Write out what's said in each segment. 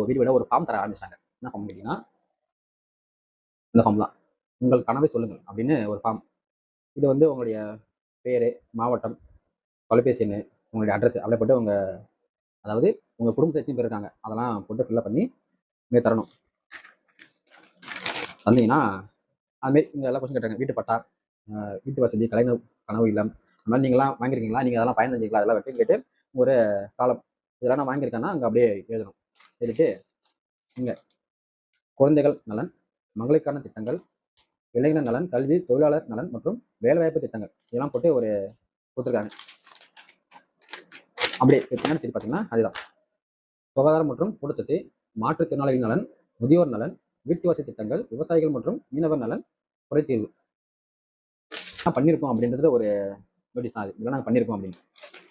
வீடு விட ஒரு ஃபார்ம் தர ஆரம்பிச்சிட்டாங்க. என்ன ஃபார்ம் கேட்டிங்கன்னா, இந்த ஃபார்ம் தான். உங்கள் கனவை சொல்லுங்கள் அப்படின்னு ஒரு ஃபார்ம். இது வந்து உங்களுடைய பேர், மாவட்டம், தொலைபேசி எண், உங்களுடைய அட்ரஸ் அப்படியே போட்டு அதாவது உங்கள் குடும்பத்தை எத்தனை பேர் இருக்காங்க அதெல்லாம் போட்டு ஃபில்லப் பண்ணி இங்கே தரணும். தந்தீங்கன்னா அதுமாரி இங்கே எல்லாம் கொஸ்டின் கேட்டாங்க. வீட்டு பட்டா, வீட்டு வசதி, கலைஞர் கனவு இல்லம், அந்த மாதிரி நீங்களாம் வாங்கியிருக்கீங்களா, நீங்கள் அதெல்லாம் பயனடைஞ்சிங்களா, அதெல்லாம் வெட்டி கேட்டு ஒரு காலம் இதெல்லாம் நான் வாங்கியிருக்கேன்னா அங்கே அப்படியே எழுதணும். எழுதிட்டு இங்கே குழந்தைகள் நலன், மகளிருக்கான திட்டங்கள், இளைஞர் நலன், கல்வி, தொழிலாளர் நலன் மற்றும் வேலைவாய்ப்பு திட்டங்கள் இதெல்லாம் போட்டு ஒரு கொடுத்துருக்காங்க. அப்படியே பின்னாடி திருப்பி பார்த்தீங்கன்னா அதுதான் சுகாதாரம் மற்றும் ஊட்டச்சத்து, மாற்றுத்திறனாளிகள் நலன், முதியோர் நலன், வீட்டு வசதி திட்டங்கள், விவசாயிகள் மற்றும் மீனவர் நலன், குறைதீர்வு பண்ணியிருக்கோம் அப்படின்றது ஒரு நோட்டீஸ் தான். அது இதெல்லாம் நாங்கள் பண்ணியிருக்கோம் அப்படின்னு.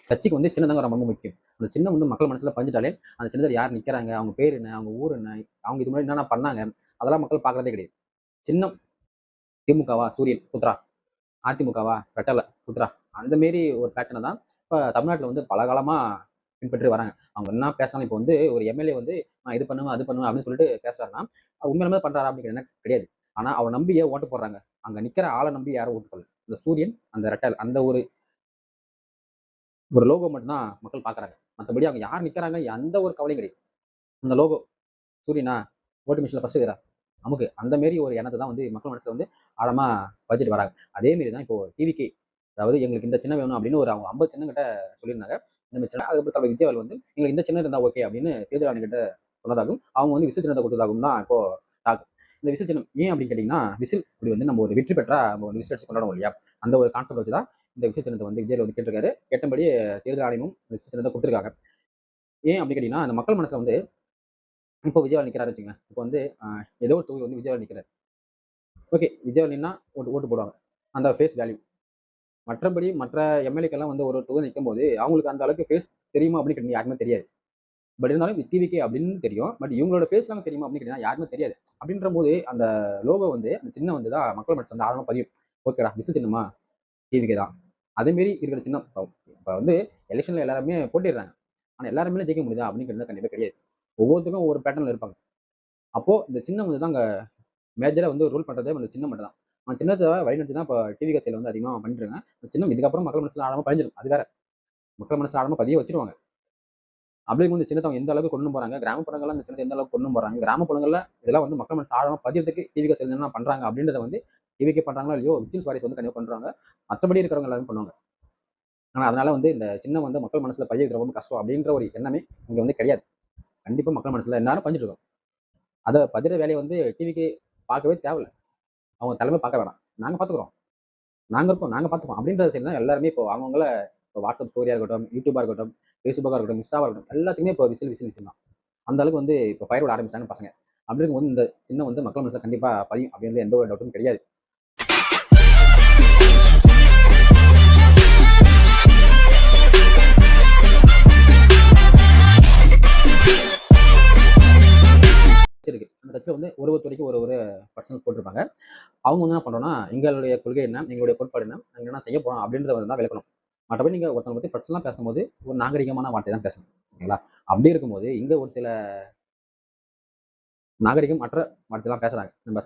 கட்சிக்கு வந்து சின்னதாங்க ரொம்ப முக்கியம். அந்த சின்னம் வந்து மக்கள் மனசில் பதிஞ்சிட்டாலே அந்த சின்னத்தில் யார் நிற்கிறாங்க, அவங்க பேர் என்ன, அவங்க ஊர் என்ன, அவங்க இது மாதிரி என்னென்ன பண்ணாங்க அதெல்லாம் மக்கள் பார்க்குறதே கிடையாது. சின்னம் திமுகவா சூரியன் குத்ரா, அதிமுகவா ரெட்டலை குத்ரா, அந்த மாரி ஒரு பேட்டர்னை தான் இப்போ தமிழ்நாட்டில் வந்து பல காலமாக பின்பற்றி வராங்க. அவங்க என்ன பேசலாம். இப்போ வந்து ஒரு எம்எல்ஏ வந்து நான் இது பண்ணுவேன் அது பண்ணுவேன் அப்படின்னு சொல்லிட்டு பேசுறாருன்னா உண்மையிலுமே பண்ணுறாரா அப்படிங்கிற என்ன கிடையாது. ஆனால் அவர் நம்பியே ஓட்டு போடுறாங்க. அங்கே நிற்கிற ஆளை நம்பி யாரும் ஓட்டு போடல. இந்த சூரியன், அந்த ரெட்டல், அந்த ஒரு லோகோ மட்டும்தான் மக்கள் பார்க்குறாங்க. மற்றபடி அவங்க யார் நிற்கிறாங்க எந்த ஒரு கவலையும் கிடையாது. அந்த லோகோ சூரியனா ஓட்டு மிஷினில் ஃபஸ்ட்டு இருக்கிறா நமக்கு அந்த மாரி ஒரு எண்ணத்தை தான் வந்து மக்கள் மனசில் வந்து ஆழமாக வச்சுட்டு வராங்க. அதே மாரி தான் இப்போ டிவிக்கு, அதாவது எங்களுக்கு இந்த சின்னம் வேணும் அப்படின்னு ஒரு அவங்க 50 சின்னம் கிட்ட சொல்லியிருந்தாங்க. இந்த சின்னம் அதுக்கப்புறம் தலைவர் விஜய் வந்து எங்களுக்கு இந்த சின்னம் இருந்தால் ஓகே அப்படின்னு தேர்தல் ஆணையர்கிட்ட சொன்னதாகவும் அவங்க வந்து விசில் சின்னத்தை கொடுத்ததாகவும் தான் இப்போ டாக். இந்த விசில் சின்னம் ஏன் அப்படின்னு கேட்டிங்கன்னா, விசில் இப்படி வந்து நம்ம ஒரு வெற்றி பெற்றா நம்ம வந்து விசில் அடிச்சு கொண்டாடுவோம் இல்லையா, அந்த ஒரு கான்செப்ட் வச்சு தான் இந்த விசில் சின்னத்தை வந்து விஜய் வந்து கேட்டிருக்காரு. கேட்டபடி தேர்தல் ஆணையமும் விசில் சின்னத்தை கொடுத்துருக்காங்க. ஏன் அப்படின்னு கேட்டிங்கன்னா, அந்த மக்கள் மனசில் வந்து இப்போ விஜயவால் நிற்கிறாரு வச்சுங்க. இப்போ வந்து ஏதோ ஒரு தொகுதி வந்து விஜயவால் நிற்கிறார். ஓகே, விஜயவால் நின்னா ஓட்டு போடுவாங்க, அந்த ஃபேஸ் வேல்யூ. மற்றபடி மற்ற எம்எல்ஏக்கெல்லாம் வந்து ஒரு தொகுதி நிற்கும் போது அவங்களுக்கு அந்த அளவுக்கு ஃபேஸ் தெரியுமா அப்படின்னு கேட்டீங்கன்னா யாருமே தெரியாது. பட் இருந்தாலும் டிவிகே அப்படின்னு தெரியும். பட் இவங்களோட ஃபேஸ்லாம் தெரியுமா அப்படின்னு கேட்டீங்கன்னா யாருமே தெரியாது. அப்படின்ற போது அந்த லோகோ வந்து அந்த சின்னம் வந்து தான் மக்கள் மனசு வந்து ஆழமாக பதியும். ஓகேடா விசு சின்னமா டிவிகே தான். அதேமாரி இருக்கிற சின்னம் இப்போ வந்து எலெக்ஷனில் எல்லாருமே போட்டிடுறாங்க. ஆனால் எல்லாருமே ஜெயிக்க முடியுதா அப்படின்னு கேட்டால் கண்டிப்பாக கிடையாது. ஒவ்வொருத்தருக்கும் ஒவ்வொரு பேட்டர்னில் இருப்பாங்க. அப்போது இந்த சின்னம் வந்து தான் அங்கே மேஜராக வந்து ரூல் பண்ணுறதே அந்த சின்னம் மட்டும் தான். அந்த சின்னத்தை வழிநடத்தி தான் இப்போ டிவி கசையில் வந்து அதிகமாக பண்ணிட்டுருங்க. அந்த சின்னம் இதுக்கப்புறம் மக்கள் மனசில் ஆழமாக பதிஞ்சிடும். அது வேற, மக்கள் மனசில் ஆழமாக பதிய வச்சிருவாங்க. அப்படி வந்து சின்னத்தை அவங்க எந்த அளவுக்கு கொண்டு போகிறாங்க, கிராமப்புறங்கள்லாம் இந்த சின்னத்தை எந்த அளவுக்கு கொண்டு போகிறாங்க, கிராமப்புறங்களில் இதெல்லாம் வந்து மக்கள் மனசு ஆழமாக பதியறதுக்கு டிவி கசையில் என்ன பண்ணுறாங்க அப்படின்றத வந்து டிவிக்கே பண்ணுறாங்களோ இல்லையோ விஜய் வாரிசு வந்து கண்டிப்பாக பண்ணுறாங்க. மற்றபடி இருக்கிறவங்க எல்லாரும் பண்ணுவாங்க. ஆனால் அதனால வந்து இந்த சின்னம் வந்து மக்கள் மனசில் பதிய வைக்கிற ரொம்ப கஷ்டம் அப்படின்ற ஒரு எண்ணமே இங்கே வந்து கிடையாது. கண்டிப்பாக மக்கள் மனசில் எல்லாரும் பதிஞ்சிட்டு இருக்கோம். அதை பதிர வேலையை வந்து டிவிக்கு பார்க்கவே தேவையில்லை. அவங்க தலைமை பார்க்க வேணாம், நாங்கள் பார்த்துக்குறோம், நாங்கள் இருக்கோம், நாங்கள் பார்த்துப்போம் அப்படின்ற சரி தான் எல்லாருமே இப்போ அவங்கள இப்போ வாட்ஸ்அப் ஸ்டோரியாக இருக்கட்டும், யூடியூபாக இருக்கட்டும், ஃபேஸ்புக்காக இருக்கட்டும், இன்ஸ்டாவாக இருக்கட்டும், எல்லாத்துக்குமே இப்போ விசில் தான். அந்த அளவுக்கு வந்து இப்போ ஃபயர் விட ஆரம்பிச்சிட்டாங்க பசங்க. அப்படி இருக்கும்போது இந்த சின்னம் வந்து மக்கள் மனசில் கண்டிப்பாக பதியும் அப்படின்ற எந்த ஒரு டவுட்டும் கிடையாது. இருக்கு. அந்த கட்சியில் வந்து ஒரு துறைக்கு ஒரு பர்சனல் போட்டிருப்பாங்க. அவங்க வந்து என்ன பண்ணுறோன்னா, எங்களுடைய கொள்கை என்ன, எங்களுடைய கோட்பாடு என்ன, நாங்கள் என்ன செய்ய போகிறோம் அப்படின்றத வந்து தான் விளக்கணும். மற்றபடி நீங்கள் ஒருத்தவங்க பற்றி பர்சனலாக பேசும்போது ஒரு நாகரிகமான வார்த்தை தான் பேசணும். ஓகேங்களா? அப்படி இருக்கும்போது இங்கே ஒரு சில நாகரிகம் மற்ற வார்த்தைலாம் பேசுகிறாங்க. நம்ம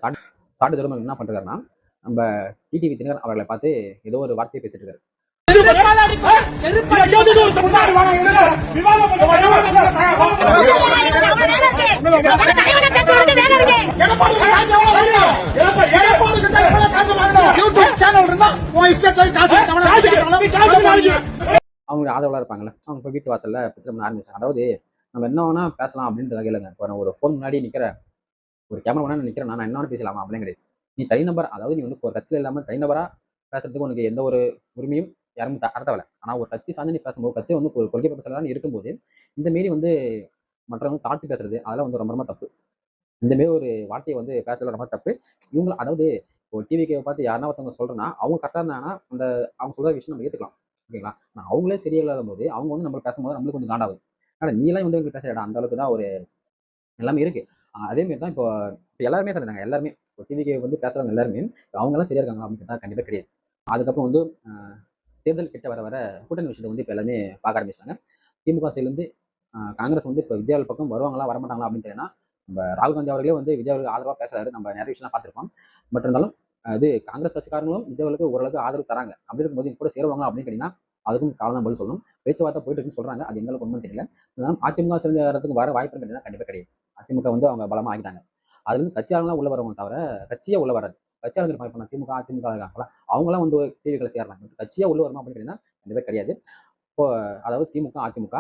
சாட்டு தூரம் என்ன பண்ணுறாருன்னா, நம்ம டிடிவி தினகரன் அவர்களை பார்த்து ஏதோ ஒரு வார்த்தையை பேசிட்டு இருக்காரு. அவங்க ஆதரவாக இருப்பாங்கல்ல, அவங்க இப்போ வீட்டு வாசல்ல பிரச்சனை பண்ண ஆரம்பிச்சாங்க. அதாவது நம்ம என்ன வேணா பேசலாம் அப்படின்ற வகையிலங்க. இப்போ நான் ஒரு ஃபோன் முன்னாடி நிற்கிற ஒரு கேமரா வேணா நிற்கிறேன், நான் என்ன வேணா பேசலாமா அப்படின்னு கிடையாது. நீ தனிநபர், அதாவது நீ வந்து ஒரு கட்சியில் இல்லாமல் தனிநபராக பேசுறதுக்கு உனக்கு எந்த ஒரு உரிமையும் யாரும் தரத்தவலை. ஆனால் ஒரு கட்சி சார்ந்து நீ பேசும்போது, கட்சி வந்து ஒரு கொள்கை பேசலான்னு இருக்கும்போது இந்த மாரி வந்து மற்றவங்க தாழ்த்தி பேசுறது அதெல்லாம் வந்து ரொம்ப ரொம்ப தப்பு. இந்தமாரி ஒரு வார்த்தையை வந்து பேசல ரொம்ப தப்பு. இவங்க அதாவது இப்போ டிவிக்கு பார்த்து யாருன்னா ஒருத்தவங்க சொல்கிறேன்னா அவங்க கரெக்டாக இருந்தாங்கன்னா அந்த அவங்க சொல்கிற விஷயம் நம்ம ஏற்றுக்கலாம். ஓகேங்களா? ஆனால் அவங்களே சரியில்லாத போது அவங்க வந்து நம்ம பேசும்போது நம்மளுக்கு கொஞ்சம் காண்டாகுது. ஆனால் நீலாம் வந்து எங்களுக்கு பேசுறடா அந்த அளவுக்கு தான் ஒரு எல்லாமே இருக்கு. அதேமாரி தான் இப்போ எல்லாருமே சொல்லிட்டாங்க. எல்லாருமே இப்போ டிவிக்கு வந்து பேசுகிறவங்க எல்லாருமே அவங்கெல்லாம் சரியா இருக்காங்க அப்படின்னு கேட்டால் கண்டிப்பாக கிடையாது. அதுக்கப்புறம் வந்து தேர்தல் கிட்ட வர கூட்டணி விஷயத்தை வந்து இப்போ எல்லாமே பார்க்க ஆரம்பிச்சிட்டாங்க. திமுக சைட்லேருந்து காங்கிரஸ் வந்து இப்போ விஜய் பக்கம் வருவாங்களா வரமாட்டாங்களா அப்படின்னு தெரியல. நம்ம ராகுல் காந்தி அவர்களே வந்து விஜய் அவர்களுக்கு ஆதரவாக பேசுறாரு. நம்ம நிறைய விஷயம் பார்த்துருப்போம். பட் இருந்தாலும் அது காங்கிரஸ் கட்சிக்காரங்களும் விஜய் அவர்களுக்கு ஓரளவுக்கு ஆதரவு தராங்க. அப்படி இருக்கும்போது கூட சேருவாங்க அப்படின்னு கேட்டீங்கன்னா அதுக்கும் காலம் தான் பதில் சொல்லணும். பேச்சுவார்த்தை போயிட்டு இருக்குன்னு சொல்றாங்க. அது எந்த அளவுக்கு உண்மைன்னு தெரியல. இருந்தாலும் அதிமுக சேர்ந்து வர வாய்ப்பு கேட்டீங்கன்னா கண்டிப்பாக கிடையாது. அதிமுக வந்து அவங்க பலமா ஆகிட்டாங்க. அதுல இருந்து கட்சியாளர்களாம் உள்ள வரவங்க தவிர கட்சியே உள்ள வராது. கட்சியாளர்கள் இருப்பாங்க திமுக அதிமுக இருக்காங்களா அவங்களாம் வந்து டிவிகளை சேர்றாங்க. கட்சியா உள்ள வருமா அப்படின்னு கேட்டீங்கன்னா கண்டிப்பாக கிடையாது. இப்போ அதாவது திமுக அதிமுக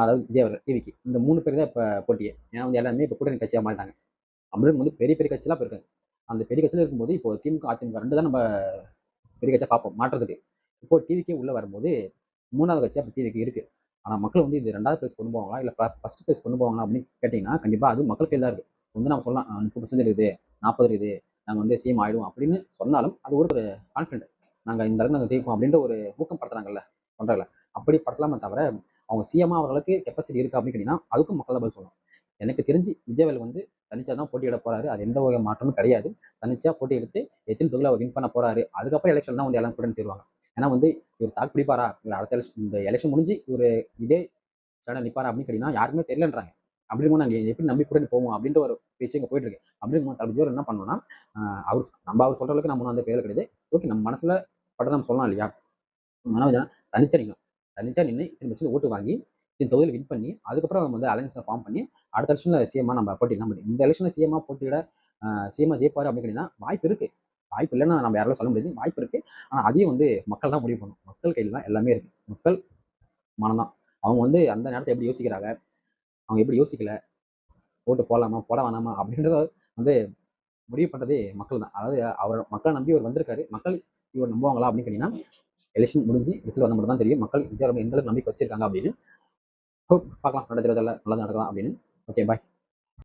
அதாவது விஜய் அவர்கள் டிவிக்கு இந்த 3 பேர் தான் இப்போ போட்டியே. ஏன்னா வந்து எல்லாருமே இப்போ கூட்டணி கட்சியாக மாறிட்டாங்க. அப்படின்னு வந்து பெரிய பெரிய கட்சியெல்லாம் இப்போ இருக்காங்க. அந்த பெரிய கட்சியில் இருக்கும்போது இப்போ திமுக அதிமுக 2 தான் நம்ம பெரிய கட்சியாக பார்ப்போம் மாற்றத்துக்கு. இப்போ டிவிக்கே உள்ள வரும்போது 3வது கட்சியாக இப்போ டிவிக்கு இருக்கு. ஆனால் மக்கள் வந்து இது 2வது பிளேஸ் கொண்டு போவாங்களா இல்லை ஃபர்ஸ்ட் பிளேஸ் கொண்டு போவாங்களா அப்படின்னு கேட்டிங்கன்னா கண்டிப்பாக அது மக்கள் கையில் தான் இருக்கு. வந்து நம்ம சொல்லலாம் 30% இருக்குது 40 இருக்குது நாங்கள் வந்து சிஎம் ஆயிடுவோம் அப்படின்னு சொன்னாலும் அது ஒரு கான்ஃபிடென்ட். நாங்கள் இந்த அளவுக்கு நாங்கள் ஜெயிப்போம் அப்படின்ற ஒரு ஊக்கம் படுத்துறாங்கல்ல பண்றாங்கல்ல. அப்படி படுத்தலாமே தவிர அவங்க சிஎம்மா அவர்களுக்கு கெப்பாசிட்டி இருக்கா அப்படின்னு கேட்டீங்கன்னா அதுக்கும் மக்கள் தான் பதில் சொல்லணும். எனக்கு தெரிஞ்சு விஜயவேல் வந்து தனிச்சா தான் போட்டியிட போறாரு. அது எந்த வகை மாற்றமும் கிடையாது. தனிச்சா போட்டி எடுத்து எத்தனை தொகுதியில் அவர் வின் பண்ண போறாரு. அதுக்கப்புறம் எலெக்ஷன் தான் வந்து எல்லாம் கூட்டணி சேருவாங்க. ஏன்னா வந்து இவர் தாக்கு பிடிப்பாரா இவர் அடுத்த எலெக்ஷன் இந்த எலெக்ஷன் முடிஞ்சு இவர் இதே சேனல் நிற்பாரா அப்படின்னு கேட்டீங்கன்னா யாருமே தெரியலன்றாங்க. அப்படி இருக்கும் நாங்கள் எப்படி நம்பி கூட்டணி போவோம் அப்படின்ற ஒரு பேச்சு இங்கே போயிட்டு இருக்கு. அப்படி இருக்கும் தளபதி என்ன பண்ணணும்னா அவர் சொல்ற அளவுக்கு நம்ம அந்த பேர் கிடையாது. ஓகே நம்ம மனசுல படம் நம்ம சொல்லலாம் இல்லையா. மனோஜா தனிச்சா நிற்கும். தனிச்சா நின்று இத்தனை லட்சம் ஓட்டு வாங்கி இந்த தொகுதியில் வின் பண்ணி அதுக்கப்புறம் வந்து அலைன்ஸை ஃபார்ம் பண்ணி அடுத்த எலெக்ஷனில் சிஎம்மா நம்ம போட்டிடலாம். இந்த எலெக்ஷனில் சிஎம்மா போட்டியிட சிஎம்மா ஜெயிப்பாரு அப்படின்னு கேட்டீங்கன்னா வாய்ப்பு இருக்கு. வாய்ப்பு இல்லைன்னா நம்ம யாராலும் சொல்ல முடியாது. வாய்ப்பு இருக்கு. ஆனால் அதையும் வந்து மக்கள் தான் முடிவு பண்ணணும். மக்கள் கையில் தான் எல்லாமே இருக்கு. மக்கள் மனம் தான். அவங்க வந்து அந்த நேரத்தை எப்படி யோசிக்கிறாங்க அவங்க எப்படி யோசிக்கல ஓட்டு போடலாமா போட வேணாமா அப்படின்றத வந்து முடிவு பண்ணுறதே மக்கள் தான். அதாவது அவர் மக்களை நம்பி அவர் வந்திருக்காரு. மக்கள் இவர் நம்புவாங்களா அப்படின்னு கேட்டீங்கன்னா எலெக்ஷன் முடிஞ்சு ரிசல்ட் வந்த மட்டும் தான் தெரியும் மக்கள் விஜய் எந்த அளவுக்கு நம்பிக்கை வச்சிருக்காங்க அப்படின்னு. பார்க்கலாம் 2020 நல்லது நடக்கலாம் அப்படின்னு. Okay bye.